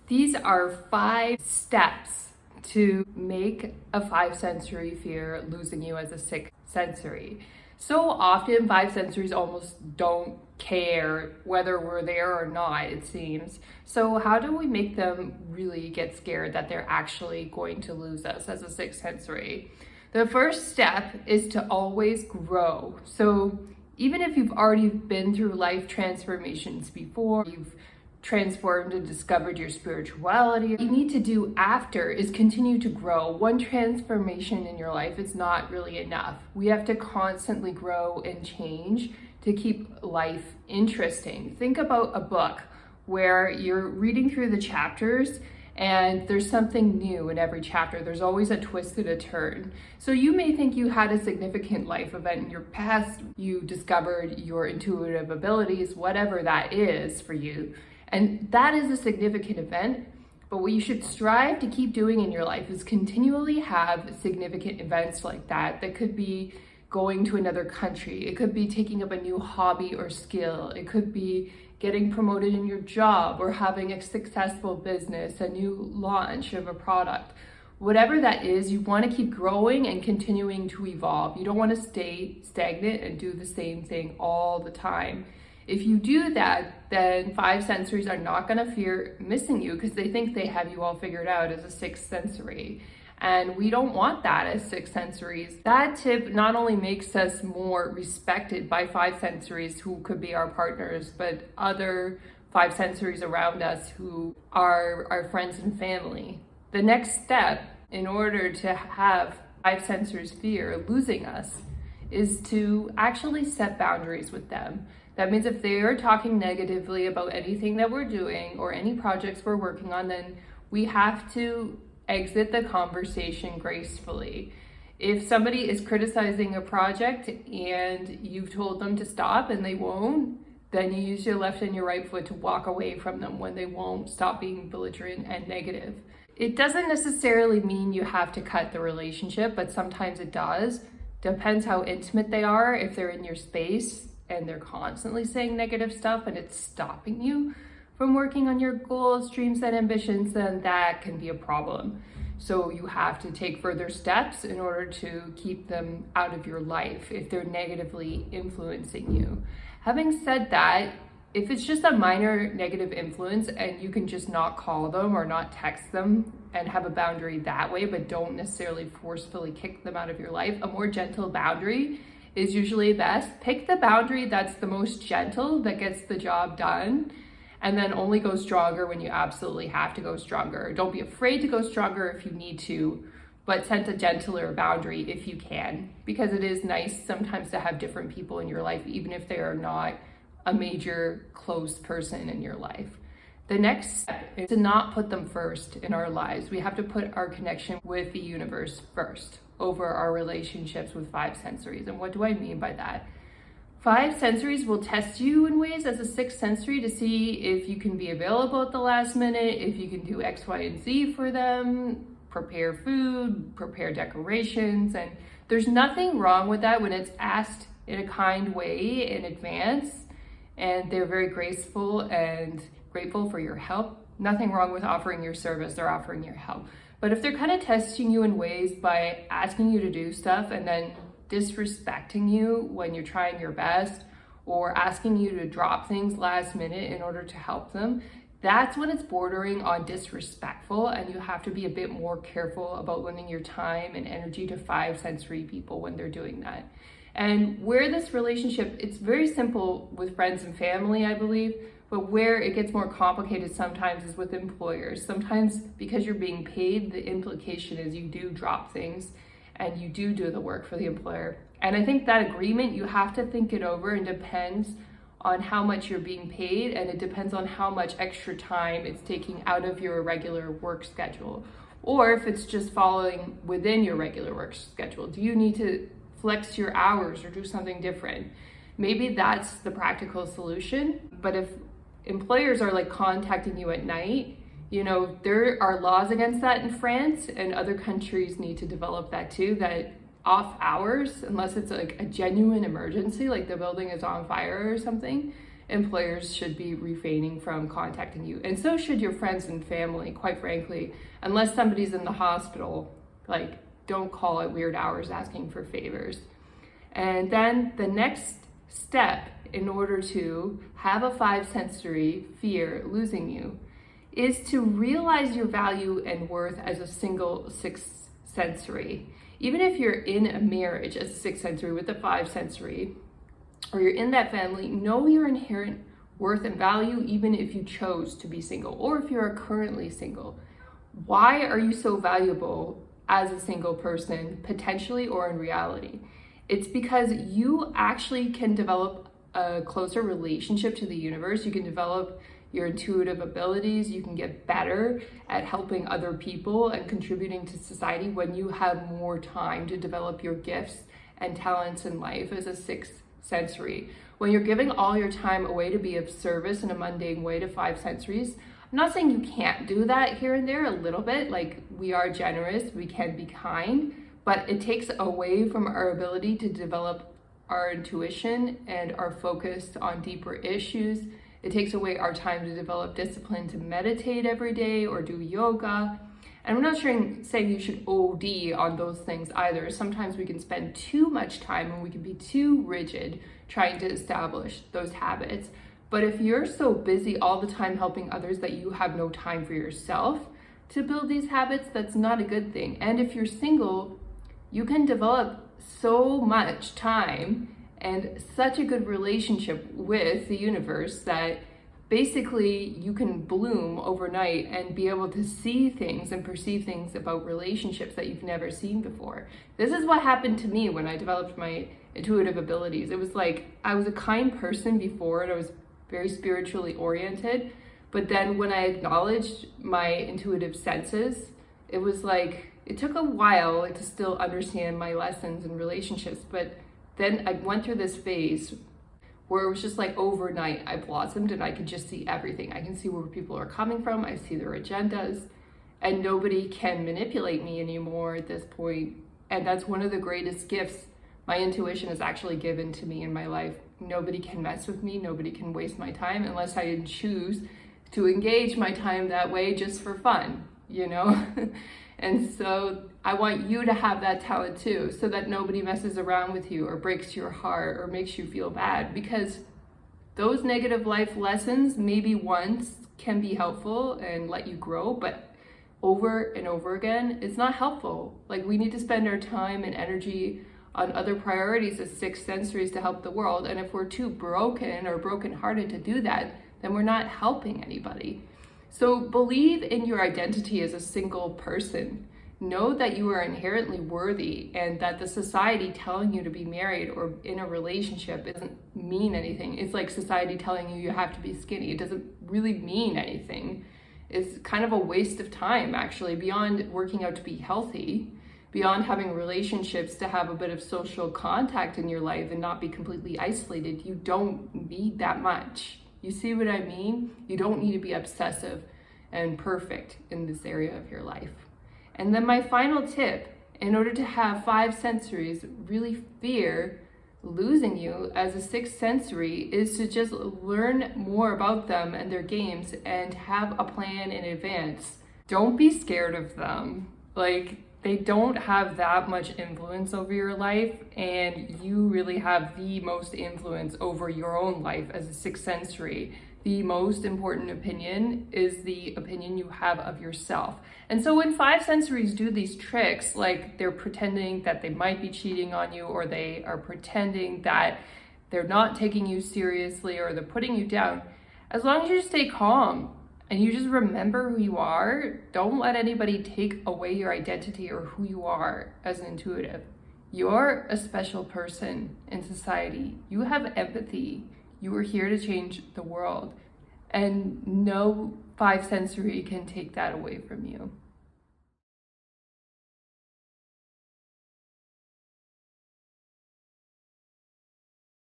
These are 5 steps to make a 5 sensory fear losing you as a 6 sensory. So often 5 sensories almost don't care whether we're there or not, it seems. So how do we make them really get scared that they're actually going to lose us as a 6 sensory? The first step is to always grow. So even if you've already been through life transformations before, you've transformed and discovered your spirituality, what you need to do after is continue to grow. One transformation in your life is not really enough. We have to constantly grow and change to keep life interesting. Think about a book where you're reading through the chapters and there's something new in every chapter. There's always a twist and a turn. So you may think you had a significant life event in your past, you discovered your intuitive abilities, whatever that is for you. And that is a significant event, but what you should strive to keep doing in your life is continually have significant events like that. That could be going to another country. It could be taking up a new hobby or skill. It could be getting promoted in your job or having a successful business, a new launch of a product. Whatever that is, you want to keep growing and continuing to evolve. You don't want to stay stagnant and do the same thing all the time. If you do that, then 5 sensories are not going to fear missing you because they think they have you all figured out as a 6 sensory. And we don't want that as 6 sensories. That tip not only makes us more respected by 5 sensories who could be our partners, but other 5 sensories around us who are our friends and family. The next step in order to have 5 sensories fear losing us is to actually set boundaries with them. That means if they are talking negatively about anything that we're doing or any projects we're working on, then we have to exit the conversation gracefully. If somebody is criticizing a project and you've told them to stop and they won't, then you use your left and your right foot to walk away from them when they won't stop being belligerent and negative. It doesn't necessarily mean you have to cut the relationship, but sometimes it does. Depends how intimate they are. If they're in your space and they're constantly saying negative stuff and it's stopping you from working on your goals, dreams, and ambitions, then that can be a problem. So you have to take further steps in order to keep them out of your life if they're negatively influencing you. Having said that, if it's just a minor negative influence and you can just not call them or not text them and have a boundary that way, but don't necessarily forcefully kick them out of your life, a more gentle boundary is usually best. Pick the boundary that's the most gentle, that gets the job done, and then only go stronger when you absolutely have to go stronger. Don't be afraid to go stronger if you need to, but set a gentler boundary if you can, because it is nice sometimes to have different people in your life, even if they are not a major close person in your life. The next step is to not put them first in our lives. We have to put our connection with the universe first over our relationships with 5 sensories. And what do I mean by that? 5 sensories will test you in ways as a 6 sensory to see if you can be available at the last minute, if you can do X, Y, and Z for them, prepare food, prepare decorations. And there's nothing wrong with that when it's asked in a kind way in advance and they're very graceful and grateful for your help. Nothing wrong with offering your service or offering your help. But if they're kind of testing you in ways by asking you to do stuff and then disrespecting you when you're trying your best, or asking you to drop things last minute in order to help them, that's when it's bordering on disrespectful, and you have to be a bit more careful about lending your time and energy to 5 sensory people when they're doing that. And where this relationship, it's very simple with friends and family, I believe, but where it gets more complicated sometimes is with employers. Sometimes because you're being paid, the implication is you do drop things and you do the work for the employer. And I think that agreement, you have to think it over, and depends on how much you're being paid, and it depends on how much extra time it's taking out of your regular work schedule, or if it's just following within your regular work schedule. Do you need to flex your hours or do something different? Maybe that's the practical solution. But if employers are like contacting you at night, you know, there are laws against that in France, and other countries need to develop that too, that off hours, unless it's like a genuine emergency, like the building is on fire or something, employers should be refraining from contacting you. And so should your friends and family, quite frankly. Unless somebody's in the hospital, like, don't call at weird hours asking for favors. And then the next step in order to have a 5 sensory fear losing you is to realize your value and worth as a single 6 sensory. Even if you're in a marriage as a 6 sensory with a 5 sensory, or you're in that family, know your inherent worth and value even if you chose to be single or if you're currently single. Why are you so valuable as a single person, potentially or in reality? It's because you actually can develop a closer relationship to the universe. You can develop your intuitive abilities. You can get better at helping other people and contributing to society when you have more time to develop your gifts and talents in life as a 6 sensory. When you're giving all your time away to be of service in a mundane way to 5 sensories, I'm not saying you can't do that here and there a little bit, like we are generous, we can be kind, but it takes away from our ability to develop our intuition and our focus on deeper issues. It takes away our time to develop discipline to meditate every day or do yoga. And I'm not saying you should OD on those things either. Sometimes we can spend too much time and we can be too rigid trying to establish those habits. But if you're so busy all the time helping others that you have no time for yourself to build these habits, that's not a good thing. And if you're single, you can develop so much time and such a good relationship with the universe that basically you can bloom overnight and be able to see things and perceive things about relationships that you've never seen before. This is what happened to me when I developed my intuitive abilities. It was like I was a kind person before and I was very spiritually oriented, but then when I acknowledged my intuitive senses, it was like it took a while to still understand my lessons and relationships, but then I went through this phase where it was just like overnight I blossomed and I could just see everything. I can see where people are coming from, I see their agendas, and nobody can manipulate me anymore at this point. And that's one of the greatest gifts my intuition has actually given to me in my life. Nobody can mess with me, nobody can waste my time unless I choose to engage my time that way just for fun, you know? And so I want you to have that talent too, so that nobody messes around with you or breaks your heart or makes you feel bad, because those negative life lessons maybe once can be helpful and let you grow, but over and over again, it's not helpful. Like, we need to spend our time and energy on other priorities as 6 sensories to help the world. And if we're too broken or brokenhearted to do that, then we're not helping anybody. So believe in your identity as a single person. Know that you are inherently worthy and that the society telling you to be married or in a relationship doesn't mean anything. It's like society telling you you have to be skinny. It doesn't really mean anything. It's kind of a waste of time, actually, beyond working out to be healthy, beyond having relationships to have a bit of social contact in your life and not be completely isolated. You don't need that much. You see what I mean? You don't need to be obsessive and perfect in this area of your life. And then my final tip, in order to have 5 sensories really fear losing you as a 6 sensory, is to just learn more about them and their games and have a plan in advance. Don't be scared of them. Like, they don't have that much influence over your life, and you really have the most influence over your own life as a 6 sensory. The most important opinion is the opinion you have of yourself. And so when 5 sensories do these tricks, like they're pretending that they might be cheating on you, or they are pretending that they're not taking you seriously, or they're putting you down, as long as you stay calm and you just remember who you are, don't let anybody take away your identity or who you are as an intuitive. You're a special person in society. You have empathy. You are here to change the world. And no 5 sensory can take that away from you.